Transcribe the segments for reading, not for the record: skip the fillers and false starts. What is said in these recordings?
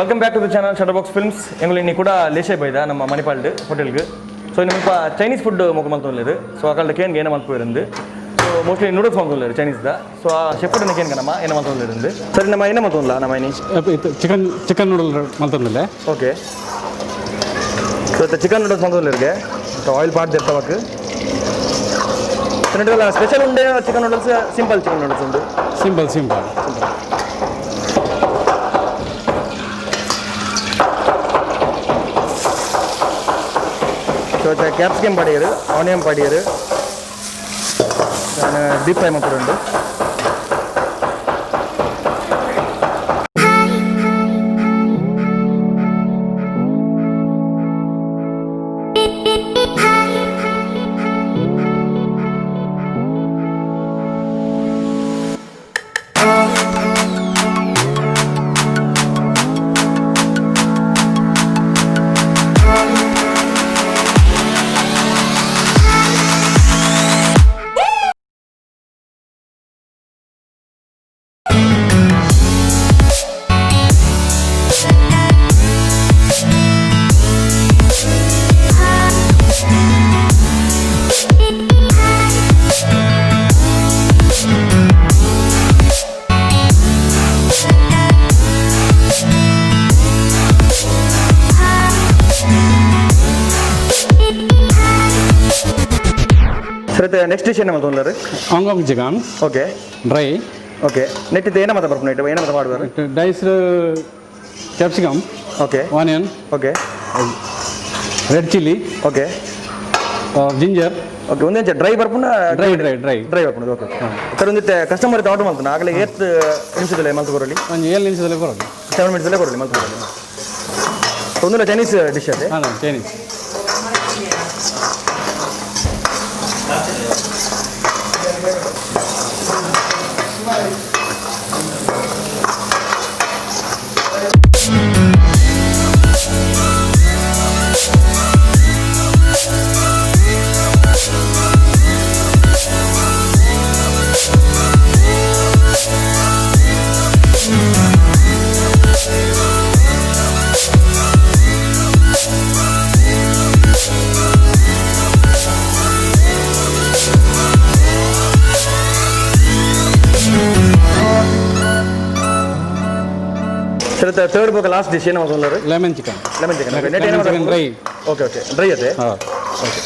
welcome back to the channel Shutterbox films ಎಂಗಳು ಇನ್ನಿ ಕೂಡ ಲೇಶಾಯ್ ಬೈದ ನಮ್ಮ ಮಣಿಪಾಲ್ಡ್ ಹೋಟೆಲ್ಗೆ ಸೊ ಇನ್ನೊಂದು ಚೈನೀಸ್ ಫುಡ್ ಮುಖ ಮಲ್ತೊಂದಿಲ್ಲ ಸೊ ಆ ಕಡೆ ಕೇನ್ಗೆ ಏನೋ ಮಲ್ಪೋಯಿருந்து ಸೊ ಮೋಸ್ಟ್ಲಿ ನೂಡಲ್ಸ್ ಮಲ್ತೊಂದಿಲ್ಲ ಚೈನೀಸ್ದ ಸೊ ಆ ಶೆಫ್ಡ್ ಕೇನ್ಗೆ ನಮ್ಮ ಏನೋ ಮಲ್ತೊಂದಿருந்து ಸರಿ ನಮ್ಮ ಏನೋ ಮಲ್ತೊಂದಿಲ್ಲ ನಮ್ಮ ಏನಿ ಚಿಕನ್ ನೂಡಲ್ ಮಲ್ತೊಂದಿಲ್ಲ ಓಕೆ ಸೊ ಚಿಕನ್ ನೂಡಲ್ಸ್ ಮಲ್ತೊಂದಿಲ್ಲ ಆಯಿಲ್ ಪಾಟ್ ಇರ್ತಾವಕ್ಕೆ ಸ್ಪೆಷಲ್ ಉಂಡೆ chicken noodles simple chicken noodles ಉಂಟು ಸಿಂಪಲ್ ಸೊ ಕ್ಯಾಪ್ಸಿಕಮ್ ಪಡಿಯರು ಆನಿಯನ್ ಪಡಿಯರು ಡೀಪ್ ಫ್ರೈ ಮಾಡ್ಕೊಂಡು ನೆಕ್ಸ್ಟ್ ಡಿಶ್ ಏನು ಮಾಡ್ತಾರೆ Hong Kong chicken okay dry okay ನೆಟ್ಟಿದ್ದು ಏನೋ ಮಾತಾ ಬರ್ಬೋದು ನೆಟ್ ಏನೋ ಮಾತಾ ಮಾಡುವರು diced capsicum okay onion okay red chilli okay ginger okay ಒಂದೇ ಡ್ರೈ ಬರ್ಪುಂಡ ಡ್ರೈ ಬರ್ಪುಂಡು ಓಕೆ ಸರ್ ಒಂದಿತ್ತೆ ಕಸ್ಟಮರ್ ಇತ್ತು ಆರ್ಡರ್ ಮಾಡ್ತಾನೆ ಆಗಲೇ 8 ನಿಮಿಷದಲ್ಲಿ ಮಲ್ತು ಕೊರಲಿ ಒಂದು 7 ನಿಮಿಷದಲ್ಲಿ ಬರೋದು 7 ಮಿನಿಟ್ಸಲ್ಲೇ ಕೊರಲಿ ಮಲ್ತು ಕೊರಲಿ ಒಂದೊಂದು ಚೈನೀಸ್ ಡಿಶ್ ಅದೇ ಹಾಂ ಚೈನೀಸ್ ಸರ್ ಥರ್ಡ್ ಬೋಗ ಲಾಸ್ಟ್ ಡಿಶ್ ಏನೋ ಮಾಡ್ತಾರೆ lemon chicken dry okay dry ಅದೇ ಓಕೆ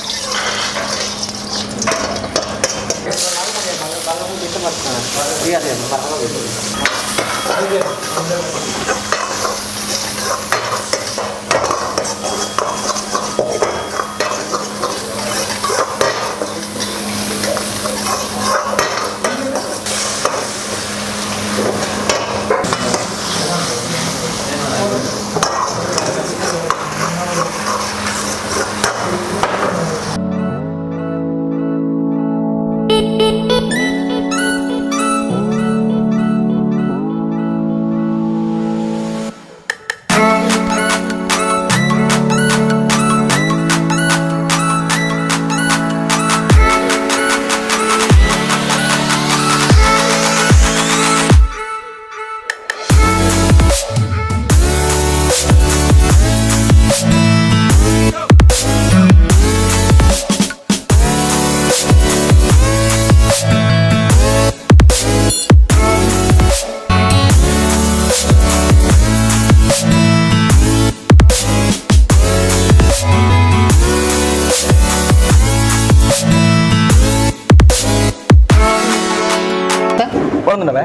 ಒಂದುಂಡವೇ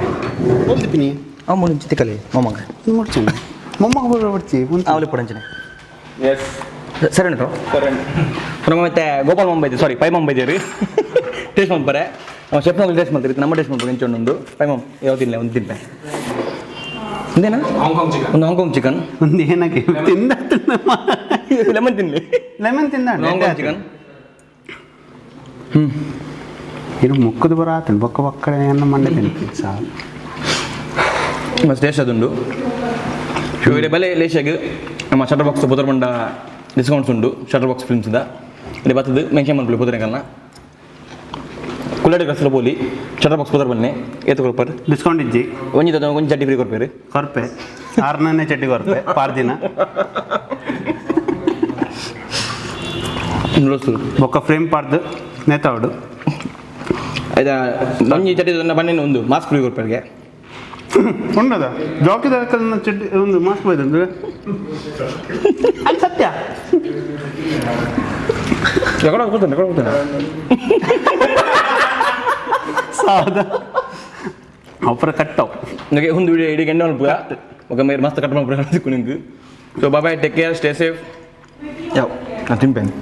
ಒಂದು ಪಿನಿ ಮೂರು ಚಿಕ್ಕಲಿ ಮೊಮ್ಮಗ ಮುಡ್ಚಂడి ಮೊಮ್ಮಗ ಬಿಡ್ತಿ ಅವಲಿ ಪುಡಂಚನೆ ಎಸ್ ಸರಿ ಉಂಟು ನಮ್ಮ ಮತ್ತೆ ಗೋಪಾಲ್ ಮುಂಬೈದು ಸಾರಿ ಪೈ ಮುಂಬೈದೇವ್ರಿ ಟೇಸ್ಟ್ ಮಾಡ್ಬಾರೆ ಶೆಫ್ ನಮಗೆ ಟೇಸ್ಟ್ ಮಾಡ್ತೀರಿ ನಮ್ಮ ಟೇಸ್ಟ್ ಮಾಡ್ಬೇಕು ಇಂಚೊಂದು ಪೈ ಮಮ್ ಯಾವ್ದಿಲ್ಲ ಒಂದು ತಿನ್ಪೆ ಒಂದೇನಾ ಒಂದು ಹಾಂಗ್ಕಾಂಗ್ ಚಿಕನ್ ಒಂದು ಏನಕ್ಕೆ ತಿಂದ ಲೆಮನ್ ತಿನ್ನಲಿ ಲೆಮನ್ ತಿಂದ ಹಾಂಗ್ಕಾಂಗ್ ಚಿಕನ್ ಇದು ಮುಕ್ಕದು ಬರಾತನು ಬೊಕ್ಕ ಬಕ್ಕಡೆ ಅನ್ನ ಮಂಡೆ ತಿಂತೀನಿ ಸಾಕು ಮಸ್ತ್ ಟೇಸ್ಟ್ ಅದುಂಡು ಇವರೇ ಬೆಲೆ ಲೇಶಾಗಿ ನಮ್ಮ ಶಟರ್ ಬಾಕ್ಸ್ ಪುದರ್ಬಂಡ ಡಿಸ್ಕೌಂಟ್ಸ್ ಉಂಡು ಶಟರ್ ಬಾಕ್ಸ್ ಫಿಲ್ಮ್ಸ್ದ ಇಲ್ಲಿ ಬರ್ತದೆ ಮೆನ್ಷನ್ ಮಾಡ್ಕೊಳ್ಳಿ ಪುದರೆಗಲ್ನ ಕುಲ್ಲಡೆ ಕಸಲ ಬೋಲಿ ಚಟ ಬಾಕ್ಸ್ ಪದರ್ ಬನ್ನೆ ಏತು ಕೊಡ್ಪಾರು ಡಿಸ್ಕೌಂಟ್ ಇಜ್ಜಿ ಒಂಜಿ ತದ ಒಂಜಿ ಚಡ್ಡಿ ಫ್ರೀ ಕೊಡ್ಪೇರು ಕೊರ್ಪೆ 6ನೇ ಚಡ್ಡಿ ಕೊರ್ಪೆ ಪಾರ್ ದಿನ ಬೊಕ್ಕ ಫ್ರೇಮ್ ಪಾರ್ದು ನೇತಾವಡು ಆಯ್ತಾ ಒಂಜಿ ಚಡ್ಡಿ ಬನ್ನೆ ಒಂದು ಮಾಸ್ಕ್ ಫ್ರೀ ಕೊಡ್ಪೇರಿಗೆ ಉಂಡದ ಜಾಕಿದ ಚಡ್ಡಿ ಒಂದು ಮಾಸ್ಕ್ ಬೈದು ಅದು ಸತ್ಯ ಕೊಡ್ತಾನೆ ಸಾದ ಅಪ್ಪರ ಕಟ್ಟವು ನನಗೆ ಒಂದು ವಿಡಿಯೋ ಇಡೀ ಗಂಟೆ ಮಲ್ಪುಗ ఒక మీరు మస్తు కట్టడం ప్రయాణించుకుని సో బాబాయ్ take care stay safe yeah నా తింపాను